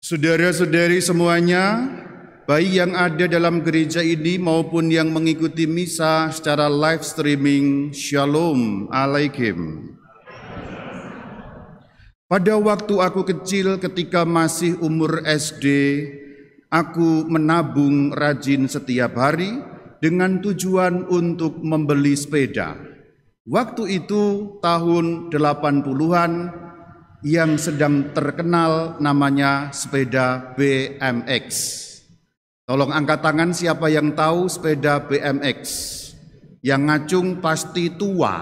Saudara-saudari semuanya, baik yang ada dalam gereja ini maupun yang mengikuti misa secara live streaming, Shalom Alaikum. Pada waktu aku kecil ketika masih umur SD, aku menabung rajin setiap hari dengan tujuan untuk membeli sepeda. Waktu itu tahun 80-an, yang sedang terkenal namanya sepeda BMX. Tolong angkat tangan siapa yang tahu sepeda BMX. Yang ngacung pasti tua.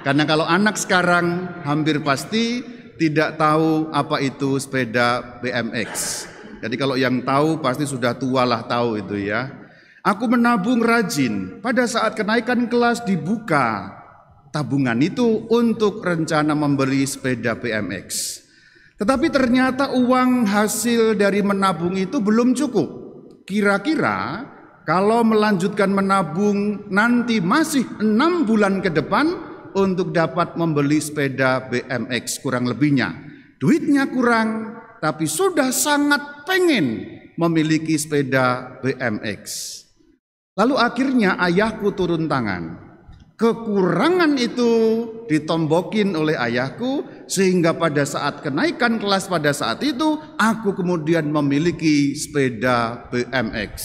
Karena kalau anak sekarang hampir pasti tidak tahu apa itu sepeda BMX. Jadi kalau yang tahu pasti sudah tua lah tahu itu ya. Aku menabung rajin. Pada saat kenaikan kelas dibuka tabungan itu untuk rencana membeli sepeda BMX. Tetapi ternyata uang hasil dari menabung itu belum cukup. Kira-kira kalau melanjutkan menabung nanti masih 6 bulan ke depan untuk dapat membeli sepeda BMX kurang lebihnya. Duitnya kurang, tapi sudah sangat pengen memiliki sepeda BMX. Lalu akhirnya ayahku turun tangan. Kekurangan itu ditombokin oleh ayahku sehingga pada saat kenaikan kelas pada saat itu aku kemudian memiliki sepeda BMX.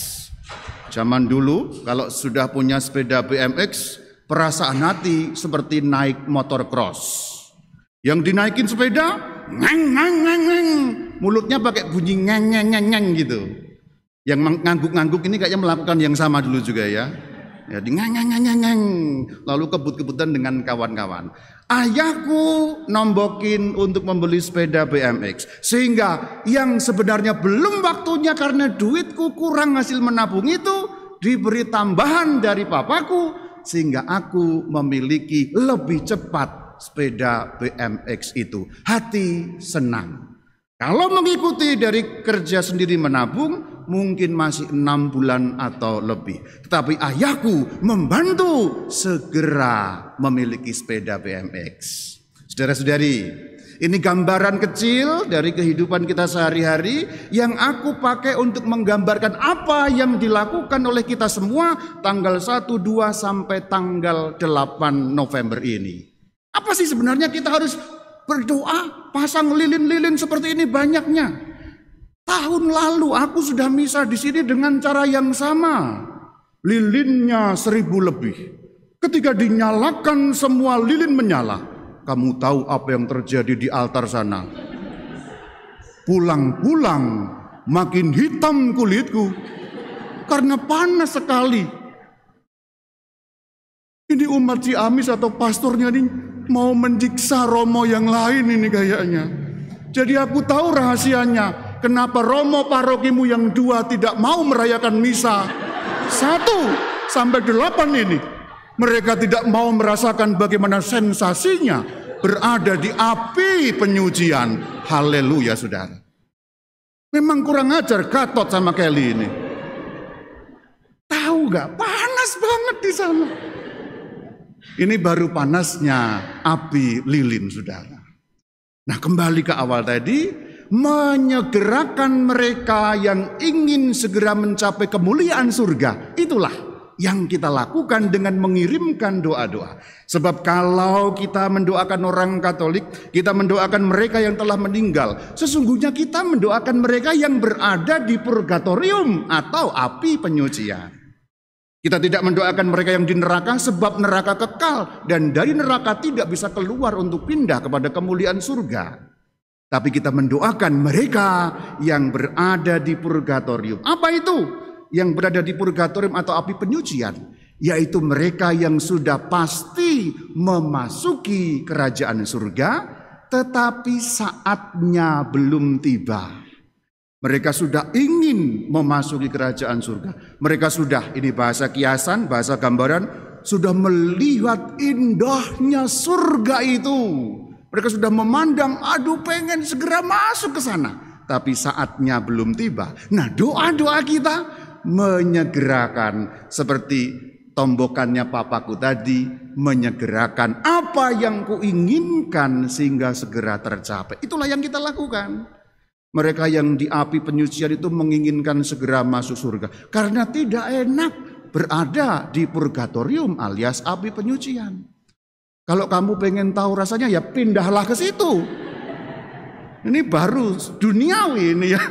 Zaman dulu kalau sudah punya sepeda BMX perasaan hati seperti naik motor cross. Yang dinaikin sepeda ngeng ngeng ngeng ngeng, mulutnya pakai bunyi ngeng ngeng ngeng ngeng gitu. Yang ngangguk-ngangguk ini kayaknya melakukan yang sama dulu juga ya. Ya, ngeng, lalu kebut-kebutan dengan kawan-kawan. Ayahku nombokin untuk membeli sepeda BMX. Sehingga yang sebenarnya belum waktunya karena duitku kurang hasil menabung itu diberi tambahan dari papaku. Sehingga aku memiliki lebih cepat sepeda BMX itu. Hati senang. Kalau mengikuti dari kerja sendiri menabung, mungkin masih 6 bulan atau lebih. Tetapi ayahku membantu segera memiliki sepeda BMX. Saudara-saudari, ini gambaran kecil dari kehidupan kita sehari-hari yang aku pakai untuk menggambarkan apa yang dilakukan oleh kita semua tanggal 1, 2 sampai tanggal 8 November ini. Apa sih sebenarnya kita harus berdoa, pasang lilin-lilin seperti ini banyaknya. Tahun lalu aku sudah misa di sini dengan cara yang sama. Lilinnya 1000 lebih. Ketika dinyalakan semua lilin menyala. Kamu tahu apa yang terjadi di altar sana? Pulang-pulang makin hitam kulitku. Karena panas sekali. Ini umat Ciamis atau pastornya ini mau menyiksa Romo yang lain ini kayaknya. Jadi aku tahu rahasianya. Kenapa Romo parokimu yang 2 tidak mau merayakan misa 1 sampai 8 ini. Mereka tidak mau merasakan bagaimana sensasinya berada di api penyucian. Haleluya saudara. Memang kurang ajar Gatot sama Kelly ini. Tahu gak? Panas banget di sana. Ini baru panasnya api lilin saudara. Nah kembali ke awal tadi, menyegerakan mereka yang ingin segera mencapai kemuliaan surga. Itulah yang kita lakukan dengan mengirimkan doa-doa. Sebab kalau kita mendoakan orang Katolik, kita mendoakan mereka yang telah meninggal. Sesungguhnya kita mendoakan mereka yang berada di purgatorium atau api penyucian. Kita tidak mendoakan mereka yang di neraka sebab neraka kekal. Dan dari neraka tidak bisa keluar untuk pindah kepada kemuliaan surga. Tapi kita mendoakan mereka yang berada di purgatorium. Apa itu? Yang berada di purgatorium atau api penyucian? Yaitu mereka yang sudah pasti memasuki kerajaan surga. Tetapi saatnya belum tiba. Mereka sudah ingin memasuki kerajaan surga. Mereka sudah, ini bahasa kiasan, bahasa gambaran, sudah melihat indahnya surga itu. Mereka sudah memandang, aduh pengen segera masuk ke sana. Tapi saatnya belum tiba. Nah doa-doa kita menyegerakan seperti tombokannya papaku tadi. Menyegerakan apa yang kuinginkan sehingga segera tercapai. Itulah yang kita lakukan. Mereka yang di api penyucian itu menginginkan segera masuk surga. Karena tidak enak berada di purgatorium alias api penyucian. Kalau kamu pengen tahu rasanya ya pindahlah ke situ. Ini baru duniawi ini ya.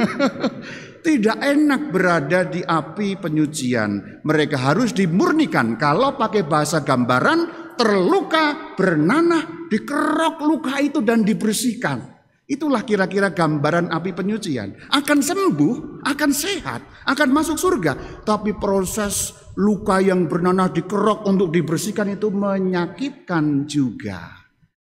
Tidak enak berada di api penyucian. Mereka harus dimurnikan. Kalau pakai bahasa gambaran, terluka, bernanah, dikerok luka itu dan dibersihkan. Itulah kira-kira gambaran api penyucian. Akan sembuh, akan sehat, akan masuk surga. Tapi proses luka yang bernanah dikerok untuk dibersihkan itu menyakitkan juga.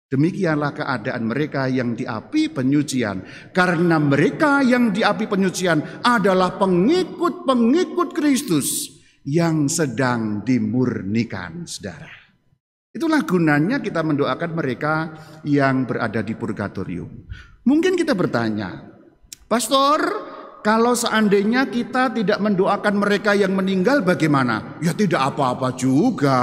Demikianlah keadaan mereka yang di api penyucian. Karena mereka yang di api penyucian adalah pengikut-pengikut Kristus yang sedang dimurnikan, saudara. Itulah gunanya kita mendoakan mereka yang berada di purgatorium. Mungkin kita bertanya, Pastor, kalau seandainya kita tidak mendoakan mereka yang meninggal bagaimana? Ya tidak apa-apa juga.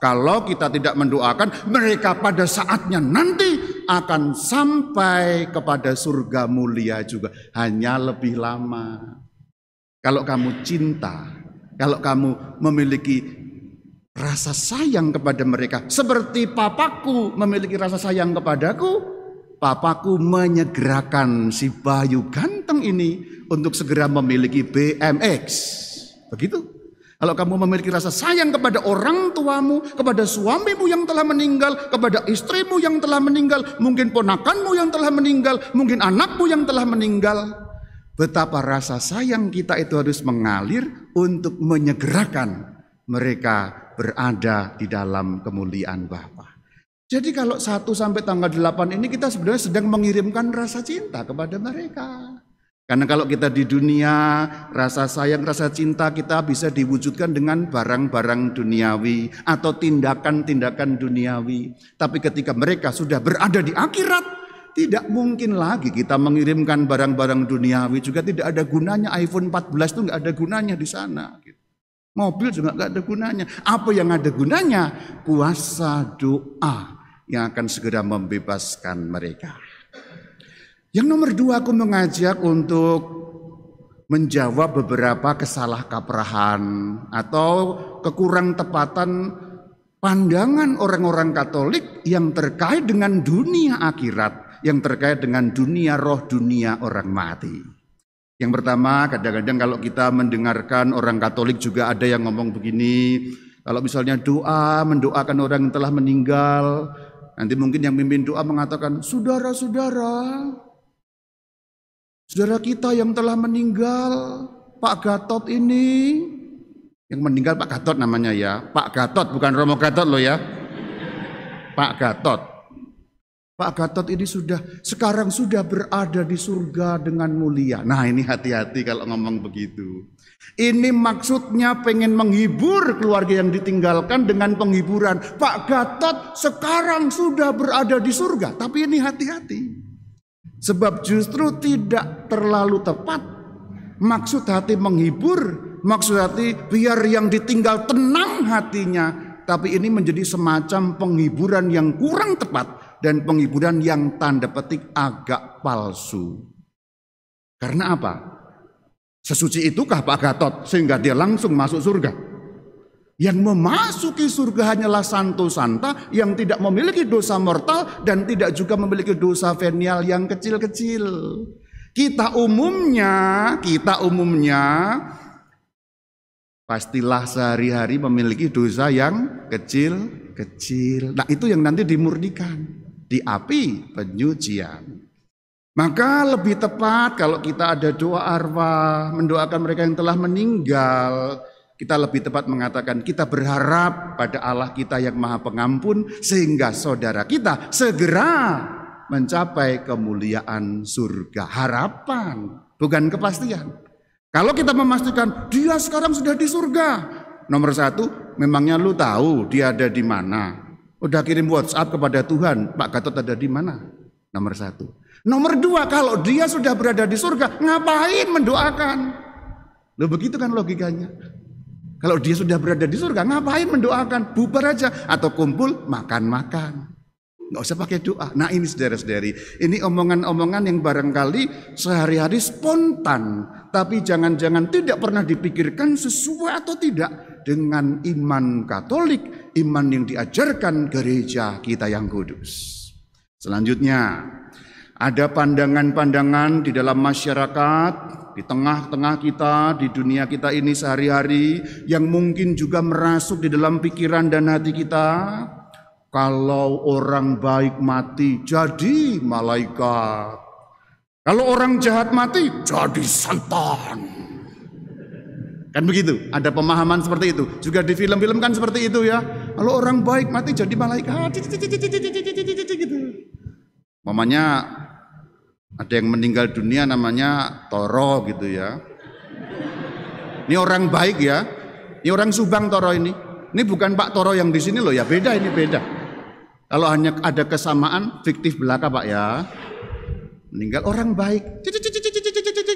Kalau kita tidak mendoakan, mereka pada saatnya nanti akan sampai kepada surga mulia juga. Hanya lebih lama. Kalau kamu cinta, kalau kamu memiliki rasa sayang kepada mereka, seperti papaku memiliki rasa sayang kepadaku, papaku menyegerakan si Bayu ganteng ini untuk segera memiliki BMX. Begitu. Kalau kamu memiliki rasa sayang kepada orang tuamu, kepada suamimu yang telah meninggal, kepada istrimu yang telah meninggal, mungkin ponakanmu yang telah meninggal, mungkin anakmu yang telah meninggal. Betapa rasa sayang kita itu harus mengalir untuk menyegerakan mereka berada di dalam kemuliaan Bapa. Jadi kalau 1 sampai tanggal 8 ini kita sebenarnya sedang mengirimkan rasa cinta kepada mereka. Karena kalau kita di dunia, rasa sayang, rasa cinta kita bisa diwujudkan dengan barang-barang duniawi atau tindakan-tindakan duniawi. Tapi ketika mereka sudah berada di akhirat, tidak mungkin lagi kita mengirimkan barang-barang duniawi. Juga tidak ada gunanya, iPhone 14 itu nggak ada gunanya di sana. Mobil juga nggak ada gunanya. Apa yang ada gunanya? Kuasa doa yang akan segera membebaskan mereka. Yang nomor 2, aku mengajak untuk menjawab beberapa kesalahkaprahan atau kekurang tepatan pandangan orang-orang Katolik yang terkait dengan dunia akhirat, yang terkait dengan dunia roh, dunia orang mati. Yang pertama, kadang-kadang kalau kita mendengarkan orang Katolik juga ada yang ngomong begini, kalau misalnya mendoakan orang yang telah meninggal, nanti mungkin yang mimpin doa mengatakan, saudara kita yang telah meninggal, Pak Gatot ini, yang meninggal Pak Gatot namanya ya, Pak Gatot bukan Romo Gatot loh ya, Pak Gatot. Pak Gatot ini sekarang sudah berada di surga dengan mulia. Nah ini hati-hati kalau ngomong begitu. Ini maksudnya pengen menghibur keluarga yang ditinggalkan dengan penghiburan. Pak Gatot sekarang sudah berada di surga, tapi ini hati-hati. Sebab justru tidak terlalu tepat. Maksud hati menghibur, maksud hati biar yang ditinggal tenang hatinya. Tapi ini menjadi semacam penghiburan yang kurang tepat dan penghiburan yang tanda petik agak palsu. Karena apa? Sesuci itukah Pak Gatot sehingga dia langsung masuk surga? Yang memasuki surga hanyalah santo santa yang tidak memiliki dosa mortal dan tidak juga memiliki dosa venial yang kecil-kecil. Kita umumnya pastilah sehari-hari memiliki dosa yang kecil-kecil. Nah itu yang nanti dimurnikan di api penyucian. Maka lebih tepat kalau kita ada doa arwah, mendoakan mereka yang telah meninggal. Kita lebih tepat mengatakan kita berharap pada Allah kita yang maha pengampun sehingga saudara kita segera mencapai kemuliaan surga. Harapan, bukan kepastian. Kalau kita memastikan dia sekarang sudah di surga, nomor 1, memangnya lu tahu dia ada di mana? Udah kirim WhatsApp kepada Tuhan, Pak Gatot ada di mana? Nomor 1. Nomor 2, kalau dia sudah berada di surga, ngapain mendoakan? Loh begitu kan logikanya. Kalau dia sudah berada di surga, ngapain mendoakan? Bubar aja atau kumpul makan-makan. nggak usah pakai doa. Nah ini saudara-saudari, ini omongan-omongan yang barangkali sehari-hari spontan, tapi jangan-jangan tidak pernah dipikirkan sesuai atau tidak dengan iman Katolik, iman yang diajarkan gereja kita yang kudus. Selanjutnya, ada pandangan-pandangan di dalam masyarakat, di tengah-tengah kita, di dunia kita ini sehari-hari, yang mungkin juga merasuk di dalam pikiran dan hati kita. Kalau orang baik mati jadi malaikat. Kalau orang jahat mati jadi setan. Kan begitu, ada pemahaman seperti itu. Juga di film-film kan seperti itu ya. Kalau orang baik mati jadi malaikat. Gitu. Mamanya ada yang meninggal dunia namanya Toro gitu ya. Ini orang baik ya. Ini orang Subang Toro ini. Ini bukan Pak Toro yang di sini loh ya, beda ini beda. Kalau hanya ada kesamaan fiktif belaka Pak ya. Meninggal orang baik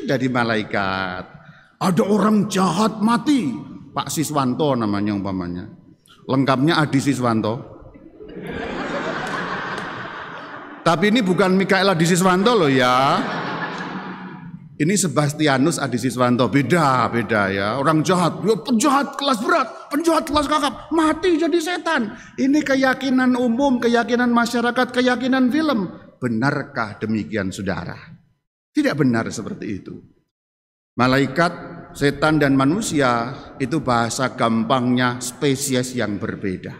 jadi malaikat. Ada orang jahat mati, Pak Siswanto namanya umpamanya. Lengkapnya Adi Siswanto. Tapi ini bukan Mikael Adi Siswanto loh ya. Ini Sebastianus Adi Siswanto, beda ya. Orang jahat, penjahat kelas berat, penjahat kelas kakap, mati jadi setan. Ini keyakinan umum, keyakinan masyarakat, keyakinan film. Benarkah demikian saudara? Tidak benar seperti itu. Malaikat, setan dan manusia itu bahasa gampangnya spesies yang berbeda.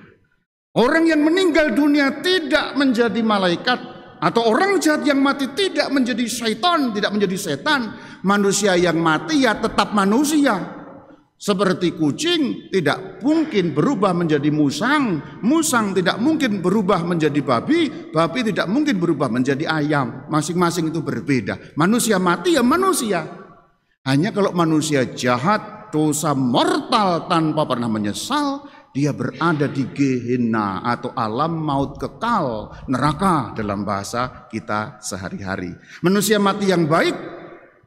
Orang yang meninggal dunia tidak menjadi malaikat, atau orang jahat yang mati tidak menjadi syaitan, tidak menjadi setan. Manusia yang mati ya tetap manusia. Seperti kucing tidak mungkin berubah menjadi musang, musang tidak mungkin berubah menjadi babi, babi tidak mungkin berubah menjadi ayam. Masing-masing itu berbeda. Manusia mati ya manusia. Hanya kalau manusia jahat, dosa mortal tanpa pernah menyesal, dia berada di Gehenna atau alam maut kekal, neraka dalam bahasa kita sehari-hari. Manusia mati yang baik,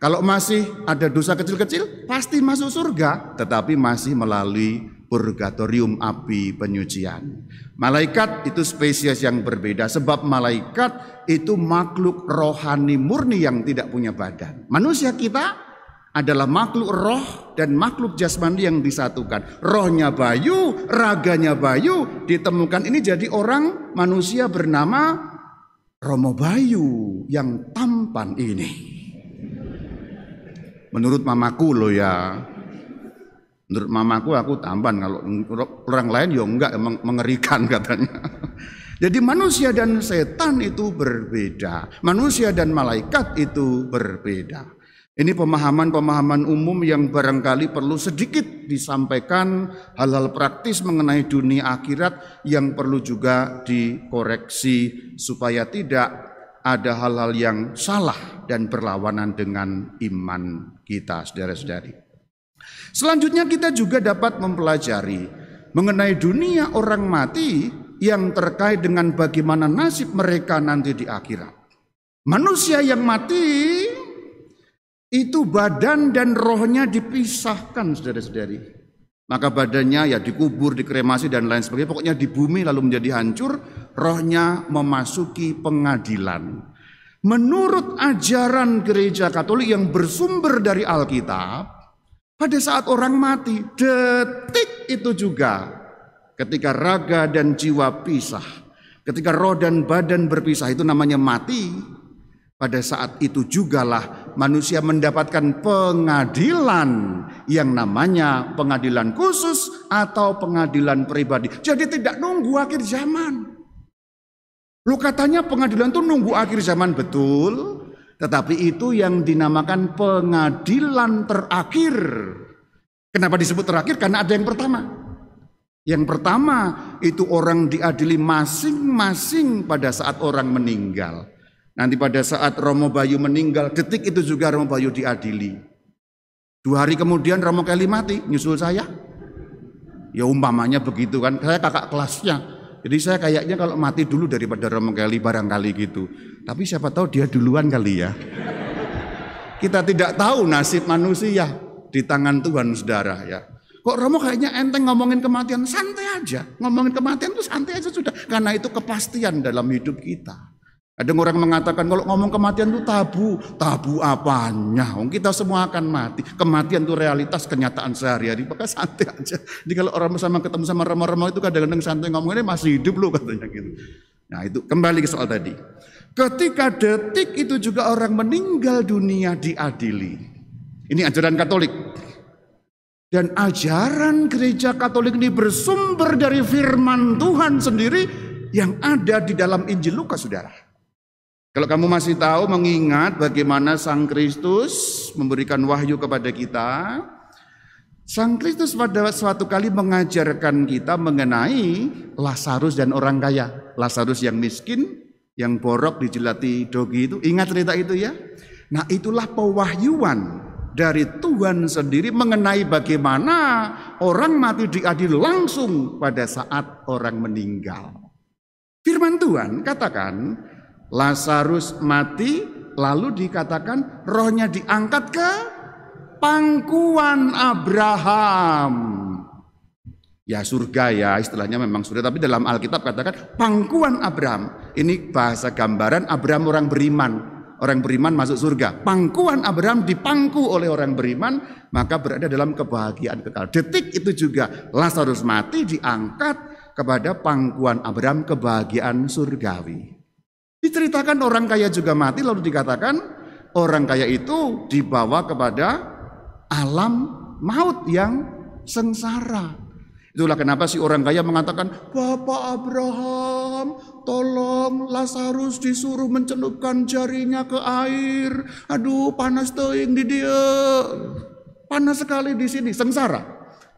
kalau masih ada dosa kecil-kecil, pasti masuk surga, tetapi masih melalui purgatorium api penyucian. Malaikat itu spesies yang berbeda, sebab malaikat itu makhluk rohani murni yang tidak punya badan. Manusia kita adalah makhluk roh dan makhluk jasmani yang disatukan. Rohnya bayu, raganya bayu, ditemukan ini jadi orang manusia bernama Romo Bayu yang tampan ini. Menurut mamaku loh ya. Menurut mamaku aku tampan, kalau orang lain ya enggak, mengerikan katanya. Jadi manusia dan setan itu berbeda. Manusia dan malaikat itu berbeda. Ini pemahaman-pemahaman umum yang barangkali perlu sedikit disampaikan, hal-hal praktis mengenai dunia akhirat yang perlu juga dikoreksi supaya tidak ada hal-hal yang salah dan berlawanan dengan iman kita, saudara-saudari. Selanjutnya kita juga dapat mempelajari mengenai dunia orang mati yang terkait dengan bagaimana nasib mereka nanti di akhirat. Manusia yang mati itu badan dan rohnya dipisahkan, saudara-saudari. Maka badannya ya dikubur, dikremasi dan lain sebagainya. Pokoknya di bumi lalu menjadi hancur, rohnya memasuki pengadilan. Menurut ajaran gereja Katolik yang bersumber dari Alkitab, pada saat orang mati, detik itu juga ketika raga dan jiwa pisah, ketika roh dan badan berpisah, itu namanya mati. Pada saat itu jugalah manusia mendapatkan pengadilan yang namanya pengadilan khusus atau pengadilan pribadi. Jadi tidak nunggu akhir zaman. Lu katanya pengadilan itu nunggu akhir zaman, betul. Tetapi itu yang dinamakan pengadilan terakhir. Kenapa disebut terakhir? Karena ada yang pertama. Yang pertama itu orang diadili masing-masing pada saat orang meninggal. Nanti pada saat Romo Bayu meninggal, detik itu juga Romo Bayu diadili. 2 hari kemudian Romo Kelly mati, nyusul saya. Ya umpamanya begitu kan, saya kakak kelasnya. Jadi saya kayaknya kalau mati dulu daripada Romo Kelly barangkali gitu. Tapi siapa tahu dia duluan kali ya. Kita tidak tahu nasib manusia di tangan Tuhan, saudara ya. Kok Romo kayaknya enteng ngomongin kematian? Santai aja. Ngomongin kematian itu santai aja sudah. Karena itu kepastian dalam hidup kita. Ada orang mengatakan kalau ngomong kematian itu tabu. Tabu apanya? Kita semua akan mati. Kematian itu realitas kenyataan sehari-hari. Maka santai aja. Jadi kalau orang sama ketemu sama Romo itu kadang-kadang santai ngomongnya masih hidup loh katanya gitu. Nah itu kembali ke soal tadi. Ketika detik itu juga orang meninggal dunia diadili. Ini ajaran Katolik. Dan ajaran gereja Katolik ini bersumber dari firman Tuhan sendiri yang ada di dalam Injil Lukas, saudara. Kalau kamu masih tahu mengingat bagaimana Sang Kristus memberikan wahyu kepada kita, Sang Kristus pada suatu kali mengajarkan kita mengenai Lazarus dan orang kaya. Lazarus yang miskin, yang borok dijilati dogi itu, ingat cerita itu ya? Nah itulah pewahyuan dari Tuhan sendiri mengenai bagaimana orang mati diadili langsung pada saat orang meninggal. Firman Tuhan katakan Lazarus mati lalu dikatakan rohnya diangkat ke pangkuan Abraham. Ya surga ya istilahnya memang surga, tapi dalam Alkitab katakan pangkuan Abraham. Ini bahasa gambaran Abraham orang beriman. Orang beriman masuk surga. Pangkuan Abraham dipangku oleh orang beriman, maka berada dalam kebahagiaan kekal. Detik itu juga Lazarus mati diangkat kepada pangkuan Abraham, kebahagiaan surgawi. Diceritakan orang kaya juga mati, lalu dikatakan orang kaya itu dibawa kepada alam maut yang sengsara. Itulah kenapa si orang kaya mengatakan, Bapak Abraham, tolong Lazarus disuruh mencelupkan jarinya ke air. Aduh, panas teing di dia. Panas sekali di sini, sengsara.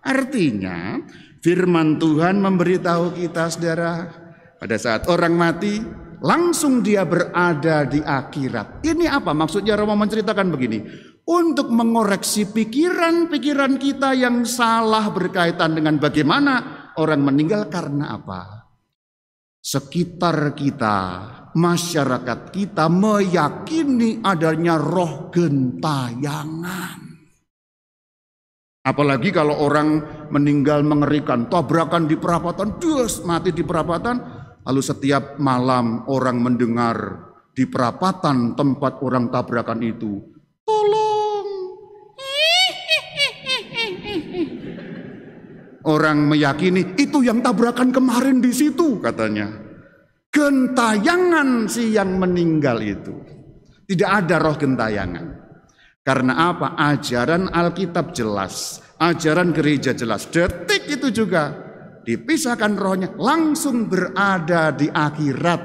Artinya, firman Tuhan memberitahu kita, saudara, pada saat orang mati, langsung dia berada di akhirat. Ini apa? Maksudnya Romo menceritakan begini. Untuk mengoreksi pikiran-pikiran kita yang salah berkaitan dengan bagaimana orang meninggal karena apa? Sekitar kita, masyarakat kita meyakini adanya roh gentayangan. Apalagi kalau orang meninggal mengerikan, tabrakan di perapatan, dus mati di perapatan, lalu setiap malam orang mendengar di perapatan tempat orang tabrakan itu, tolong. Orang meyakini itu yang tabrakan kemarin di situ katanya. Gentayangan si yang meninggal itu. Tidak ada roh gentayangan. Karena apa? Ajaran Alkitab jelas, ajaran gereja jelas. Detik itu juga dipisahkan rohnya, langsung berada di akhirat.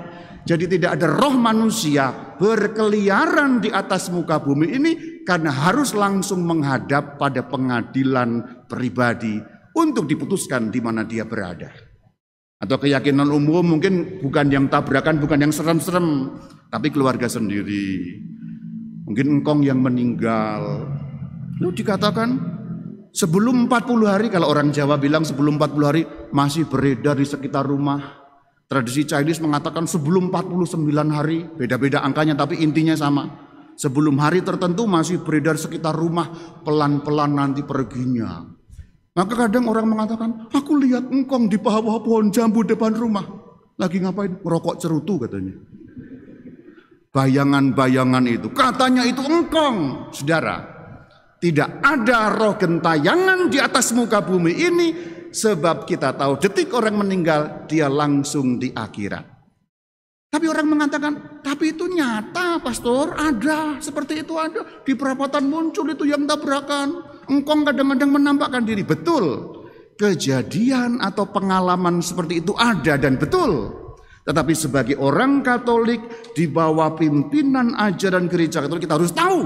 Jadi tidak ada roh manusia berkeliaran di atas muka bumi ini karena harus langsung menghadap pada pengadilan pribadi untuk diputuskan di mana dia berada. Atau keyakinan umum mungkin bukan yang tabrakan, bukan yang serem-serem, tapi keluarga sendiri. Mungkin engkong yang meninggal. Lalu dikatakan sebelum 40 hari, kalau orang Jawa bilang sebelum 40 hari masih beredar di sekitar rumah. Tradisi Chinese mengatakan sebelum 49 hari, beda-beda angkanya tapi intinya sama. Sebelum hari tertentu masih beredar sekitar rumah, pelan-pelan nanti perginya. Maka kadang orang mengatakan, aku lihat engkong di bawah pohon jambu depan rumah. Lagi ngapain? Merokok cerutu katanya. Bayangan-bayangan itu, katanya itu engkong. Saudara, tidak ada roh gentayangan di atas muka bumi ini. Sebab kita tahu detik orang meninggal, dia langsung di akhirat. Tapi orang mengatakan, tapi itu nyata pastor, ada, seperti itu ada. Di perapatan muncul itu yang tabrakan. Engkong kadang-kadang menampakkan diri. Betul, kejadian atau pengalaman seperti itu ada dan betul. Tetapi sebagai orang Katolik di bawah pimpinan ajaran gereja Katolik, kita harus tahu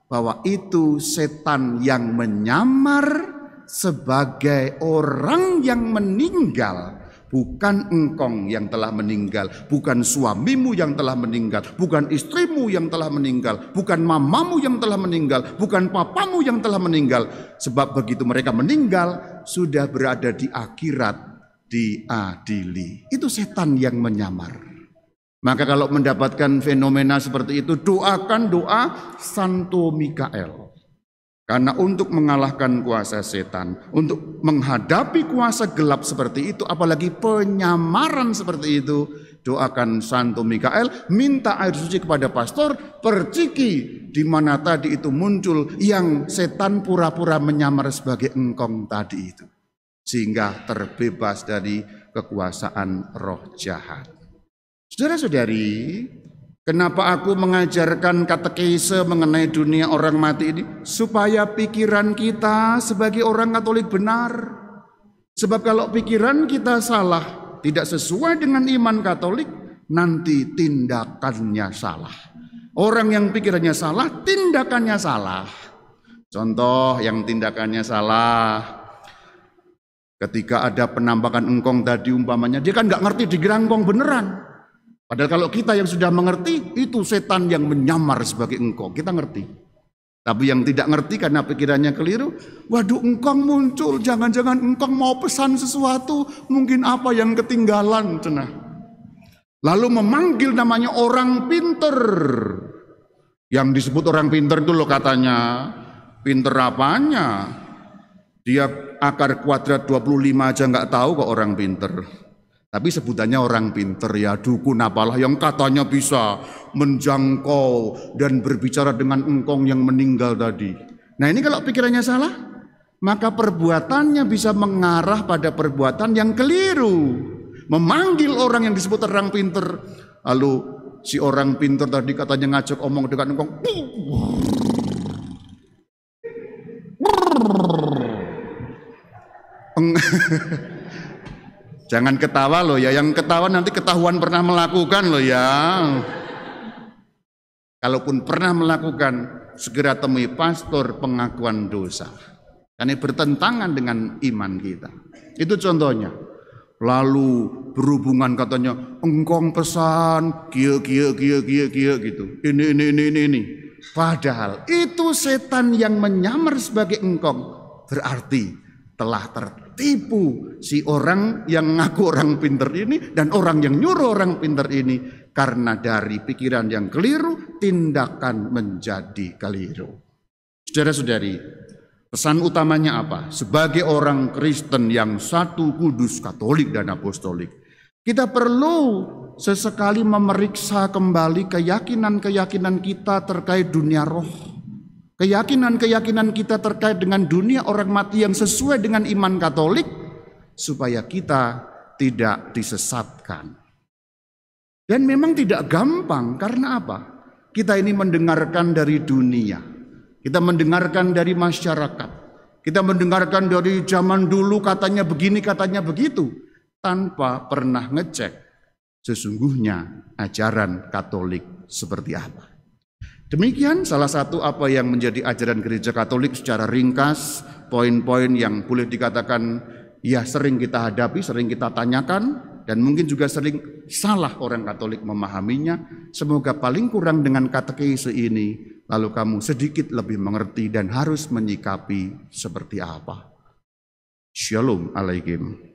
bahwa itu setan yang menyamar sebagai orang yang meninggal. Bukan engkong yang telah meninggal, bukan suamimu yang telah meninggal, bukan istrimu yang telah meninggal, bukan mamamu yang telah meninggal, bukan papamu yang telah meninggal. Sebab begitu mereka meninggal, sudah berada di akhirat, diadili. Itu setan yang menyamar. Maka kalau mendapatkan fenomena seperti itu, doakan doa Santo Mikael. Karena untuk mengalahkan kuasa setan, untuk menghadapi kuasa gelap seperti itu, apalagi penyamaran seperti itu, doakan Santo Mikael, minta air suci kepada pastor, perciki di mana tadi itu muncul yang setan pura-pura menyamar sebagai engkong tadi itu. Sehingga terbebas dari kekuasaan roh jahat. Saudara-saudari, kenapa aku mengajarkan katekese mengenai dunia orang mati ini? Supaya pikiran kita sebagai orang Katolik benar. Sebab kalau pikiran kita salah, tidak sesuai dengan iman Katolik, nanti tindakannya salah. Orang yang pikirannya salah, tindakannya salah. Contoh yang tindakannya salah, ketika ada penampakan engkong tadi umpamanya, dia kan nggak ngerti dikira engkong beneran. Padahal kalau kita yang sudah mengerti, itu setan yang menyamar sebagai engkong, kita ngerti. Tapi yang tidak ngerti karena pikirannya keliru, waduh engkong muncul, jangan-jangan engkong mau pesan sesuatu, mungkin apa yang ketinggalan, cenah. Lalu memanggil namanya orang pinter. Yang disebut orang pinter itu loh katanya, pinter apanya? Dia akar kuadrat 25 aja nggak tahu kok orang pinter. Tapi sebutannya orang pinter ya, dukun apalah yang katanya bisa menjangkau dan berbicara dengan engkong yang meninggal tadi. Nah ini kalau pikirannya salah, maka perbuatannya bisa mengarah pada perbuatan yang keliru. Memanggil orang yang disebut orang pinter, lalu si orang pinter tadi katanya ngajak omong dengan engkong. Jangan ketawa loh ya, yang ketawa nanti ketahuan pernah melakukan loh ya. Kalaupun pernah melakukan, segera temui pastor pengakuan dosa. Karena bertentangan dengan iman kita. Itu contohnya. Lalu berhubungan katanya, engkong pesan, kia gitu. Ini. Padahal itu setan yang menyamar sebagai engkong. Berarti telah tertipu si orang yang ngaku orang pinter ini dan orang yang nyuruh orang pinter ini. Karena dari pikiran yang keliru, tindakan menjadi keliru. Saudara-saudari, pesan utamanya apa? Sebagai orang Kristen yang satu, kudus, Katolik dan Apostolik, kita perlu sesekali memeriksa kembali keyakinan-keyakinan kita terkait dunia roh. Keyakinan-keyakinan kita terkait dengan dunia orang mati yang sesuai dengan iman Katolik, supaya kita tidak disesatkan. Dan memang tidak gampang, karena apa? Kita ini mendengarkan dari dunia, kita mendengarkan dari masyarakat, kita mendengarkan dari zaman dulu katanya begini, katanya begitu, tanpa pernah ngecek sesungguhnya ajaran Katolik seperti apa. Demikian salah satu apa yang menjadi ajaran Gereja Katolik secara ringkas, poin-poin yang boleh dikatakan ya sering kita hadapi, sering kita tanyakan, dan mungkin juga sering salah orang Katolik memahaminya. Semoga paling kurang dengan katekese ini, lalu kamu sedikit lebih mengerti dan harus menyikapi seperti apa. Shalom alaikum.